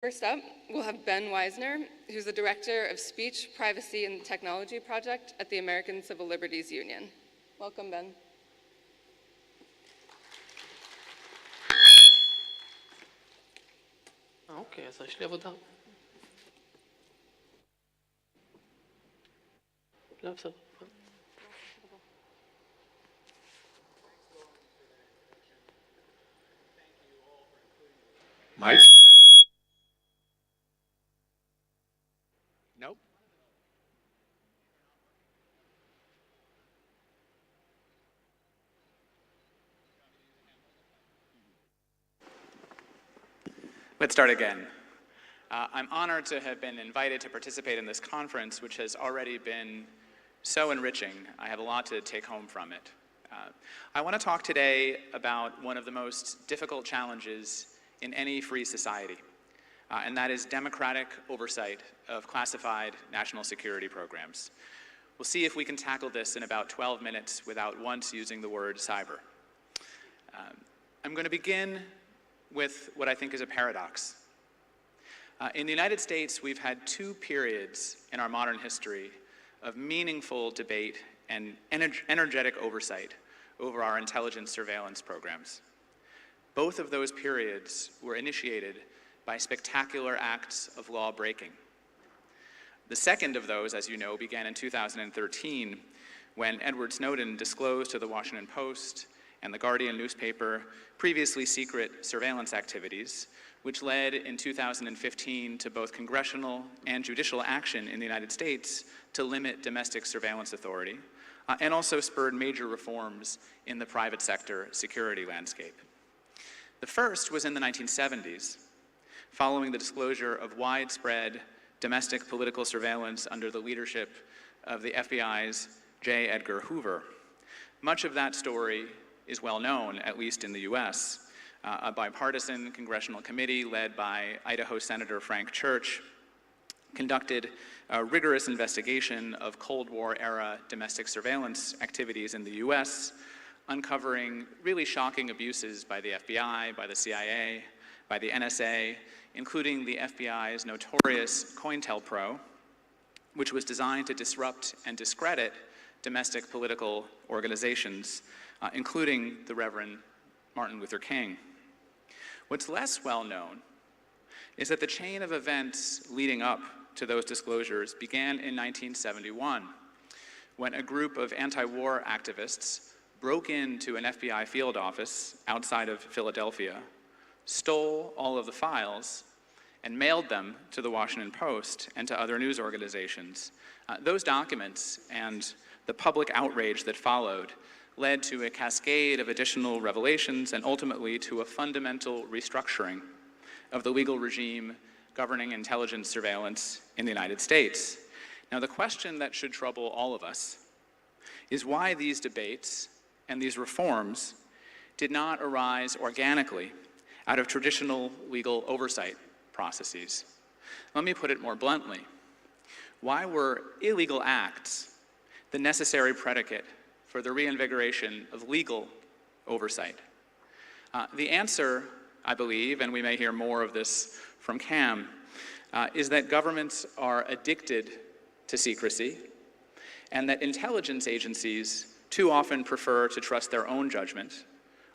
First up, we'll have Ben Wizner, who's the Director of Speech, Privacy, and Technology Project at the American Civil Liberties Union. Welcome, Ben. אוקיי, אז יש לי עבודה. לא, בסדר. Mike? Nope. Let's start again. I'm honored to have been invited to participate in this conference, which has already been so enriching. I have a lot to take home from it. I want to talk today about one of the most difficult challenges in any free society, and that is democratic oversight of classified national security programs. We'll see if we can tackle this in about 12 minutes without once using the word cyber. I'm going to begin with what I think is a paradox. In the United States, we've had two periods in our modern history of meaningful debate and energetic oversight over our intelligence surveillance programs. Both of those periods were initiated by spectacular acts of law breaking. The second of those, as you know, began in 2013 when Edward Snowden disclosed to the Washington Post and the Guardian newspaper previously secret surveillance activities, which led in 2015 to both congressional and judicial action in the United States to limit domestic surveillance authority, and also spurred major reforms in the private sector security landscape. The first was in the 1970s, following the disclosure of widespread domestic political surveillance under the leadership of the FBI's J. Edgar Hoover. Much of that story is well known, at least in the US. A bipartisan congressional committee led by Idaho Senator Frank Church conducted a rigorous investigation of Cold War-era domestic surveillance activities in the US, uncovering really shocking abuses by the FBI, by the CIA, by the NSA, including the FBI's notorious COINTELPRO, which was designed to disrupt and discredit domestic political organizations, including the Reverend Martin Luther King. What's less well known is that the chain of events leading up to those disclosures began in 1971, when a group of anti-war activists broke into an FBI field office outside of Philadelphia, stole all of the files, and mailed them to the Washington Post and to other news organizations. Those documents and the public outrage that followed led to a cascade of additional revelations and ultimately to a fundamental restructuring of the legal regime governing intelligence surveillance in the United States. Now, the question that should trouble all of us is why these debates and these reforms did not arise organically out of traditional legal oversight processes. Let me put it more bluntly. Why were illegal acts the necessary predicate for the reinvigoration of legal oversight? The answer, I believe, and we may hear more of this from Cam, is that governments are addicted to secrecy and that intelligence agencies too often prefer to trust their own judgment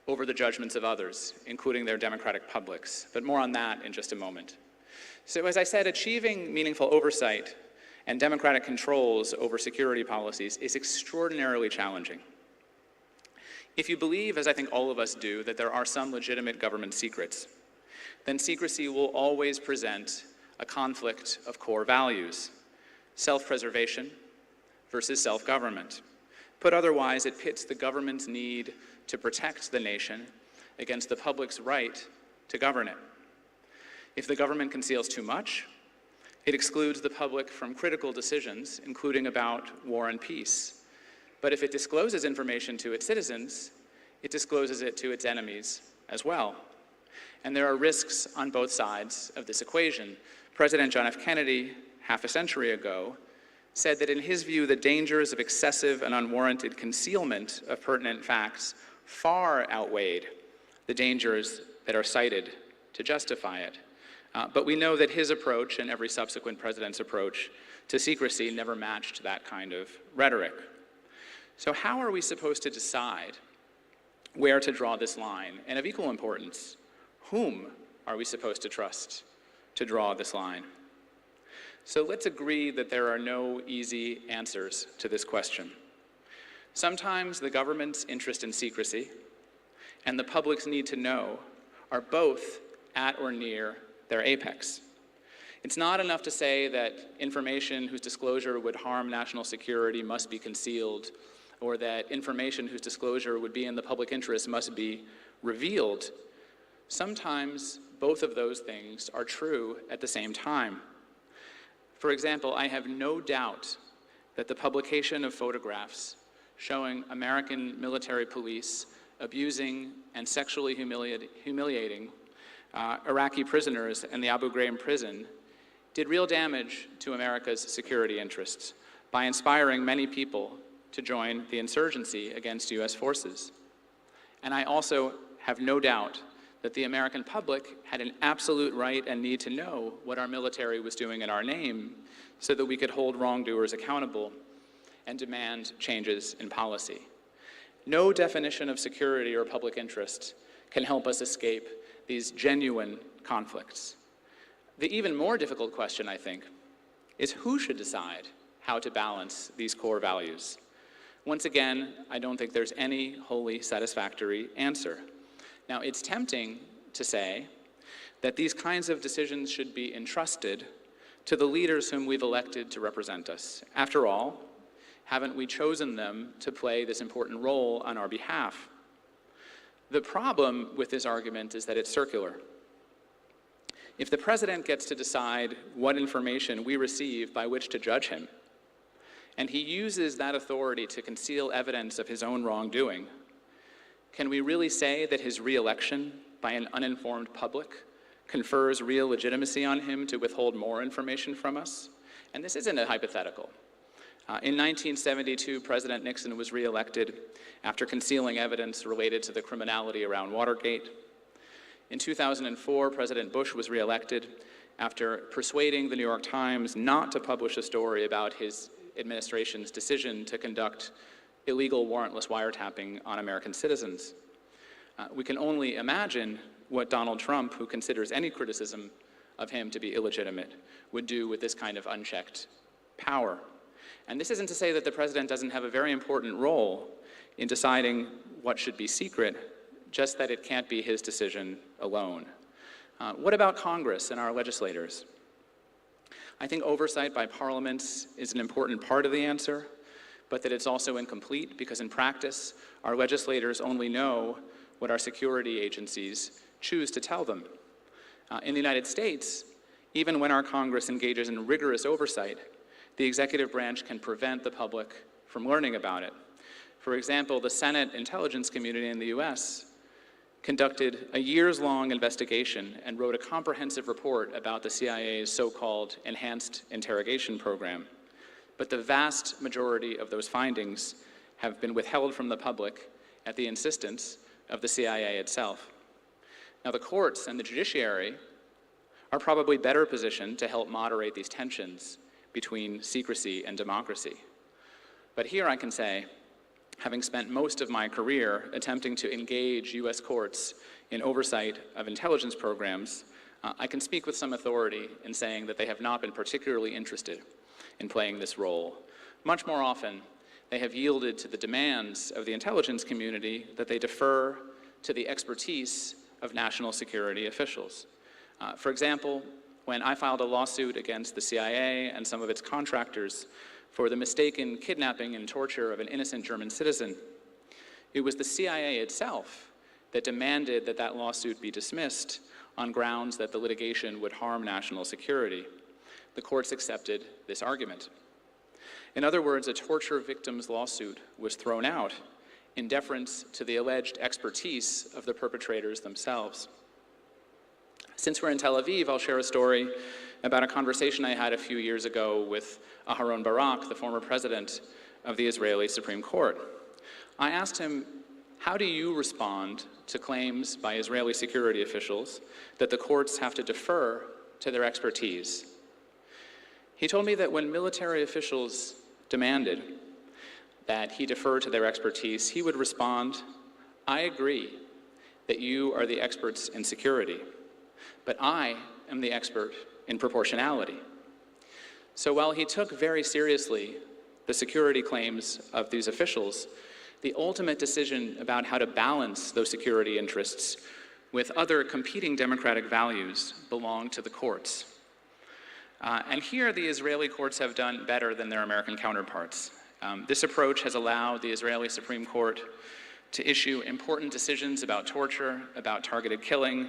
over the judgments of others, including their democratic publics. But more on that in just a moment. So as I said, achieving meaningful oversight and democratic controls over security policies is extraordinarily challenging. If you believe, as I think all of us do, that there are some legitimate government secrets, then secrecy will always present a conflict of core values: self-preservation versus self-government. Put otherwise, it pits the government's need to protect the nation against the public's right to govern it. If the government conceals too much, it excludes the public from critical decisions, including about war and peace. But if it discloses information to its citizens, it discloses it to its enemies as well. And there are risks on both sides of this equation. President John F. Kennedy, half a century ago, said that in his view, the dangers of excessive and unwarranted concealment of pertinent facts far outweighed the dangers that are cited to justify it. But we know that his approach and every subsequent president's approach to secrecy never matched that kind of rhetoric. So how are we supposed to decide where to draw this line? And of equal importance, whom are we supposed to trust to draw this line? So let's agree that there are no easy answers to this question. Sometimes the government's interest in secrecy and the public's need to know are both at or near their apex. It's not enough to say that information whose disclosure would harm national security must be concealed, or that information whose disclosure would be in the public interest must be revealed. Sometimes both of those things are true at the same time. For example, I have no doubt that the publication of photographs showing American military police abusing and sexually humiliating Iraqi prisoners in the Abu Ghraib prison did real damage to America's security interests by inspiring many people to join the insurgency against US forces. And I also have no doubt that the American public had an absolute right and need to know what our military was doing in our name so that we could hold wrongdoers accountable and demand changes in policy. No definition of security or public interest can help us escape these genuine conflicts. The even more difficult question, I think, is who should decide how to balance these core values? Once again, I don't think there's any wholly satisfactory answer. Now, it's tempting to say that these kinds of decisions should be entrusted to the leaders whom we've elected to represent us. After all, haven't we chosen them to play this important role on our behalf? The problem with this argument is that it's circular. If the president gets to decide what information we receive by which to judge him, and he uses that authority to conceal evidence of his own wrongdoing, can we really say that his re-election by an uninformed public confers real legitimacy on him to withhold more information from us? And this isn't a hypothetical. In 1972, President Nixon was re-elected after concealing evidence related to the criminality around Watergate. In 2004, President Bush was re-elected after persuading the New York Times not to publish a story about his administration's decision to conduct illegal warrantless wiretapping on American citizens. We can only imagine what Donald Trump, who considers any criticism of him to be illegitimate, would do with this kind of unchecked power. And this isn't to say that the president doesn't have a very important role in deciding what should be secret, just that it can't be his decision alone. What about Congress and our legislators? I think oversight by parliaments is an important part of the answer, but that it's also incomplete because in practice, our legislators only know what our security agencies choose to tell them. In the United States, even when our Congress engages in rigorous oversight, the executive branch can prevent the public from learning about it. For example, the Senate intelligence community in the US conducted a years-long investigation and wrote a comprehensive report about the CIA's so-called enhanced interrogation program. But the vast majority of those findings have been withheld from the public at the insistence of the CIA itself. Now, the courts and the judiciary are probably better positioned to help moderate these tensions between secrecy and democracy. But here I can say, having spent most of my career attempting to engage US courts in oversight of intelligence programs, I can speak with some authority in saying that they have not been particularly interested in playing this role. Much more often, they have yielded to the demands of the intelligence community that they defer to the expertise of national security officials. For example, when I filed a lawsuit against the CIA and some of its contractors for the mistaken kidnapping and torture of an innocent German citizen, it was the CIA itself that demanded that that lawsuit be dismissed on grounds that the litigation would harm national security. The courts accepted this argument. In other words, a torture victim's lawsuit was thrown out in deference to the alleged expertise of the perpetrators themselves. Since we're in Tel Aviv, I'll share a story about a conversation I had a few years ago with Aharon Barak, the former president of the Israeli Supreme Court. I asked him, how do you respond to claims by Israeli security officials that the courts have to defer to their expertise. He told me that when military officials demanded that he defer to their expertise, he would respond, "I agree that you are the experts in security, but I am the expert in proportionality." So while he took very seriously the security claims of these officials, the ultimate decision about how to balance those security interests with other competing democratic values belonged to the courts. And here the Israeli courts have done better than their American counterparts. This approach has allowed the Israeli Supreme Court to issue important decisions about torture, about targeted killing,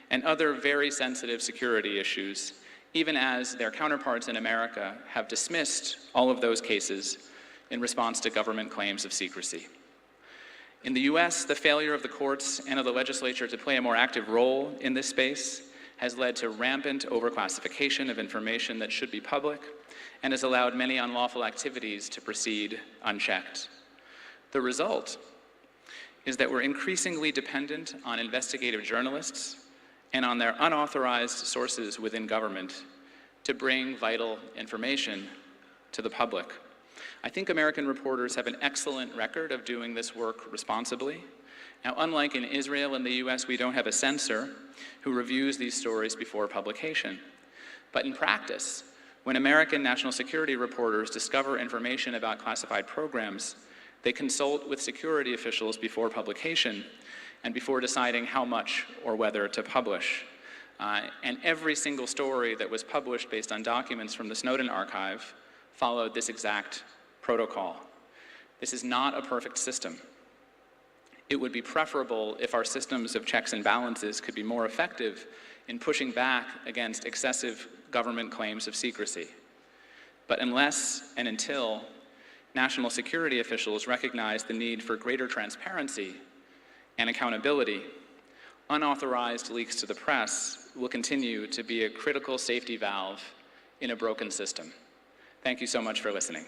and other very sensitive security issues, even as their counterparts in America have dismissed all of those cases in response to government claims of secrecy. In the US, the failure of the courts and of the legislature to play a more active role in this space has led to rampant overclassification of information that should be public and has allowed many unlawful activities to proceed unchecked. The result is that we're increasingly dependent on investigative journalists and on their unauthorized sources within government to bring vital information to the public. I think American reporters have an excellent record of doing this work responsibly. Now, unlike in Israel and the US, we don't have a censor who reviews these stories before publication. But in practice, when American national security reporters discover information about classified programs, they consult with security officials before publication and before deciding how much or whether to publish. And every single story that was published based on documents from the Snowden archive followed this exact protocol. This is not a perfect system. It would be preferable if our systems of checks and balances could be more effective in pushing back against excessive government claims of secrecy. But unless and until national security officials recognize the need for greater transparency and accountability, unauthorized leaks to the press will continue to be a critical safety valve in a broken system. Thank you so much for listening.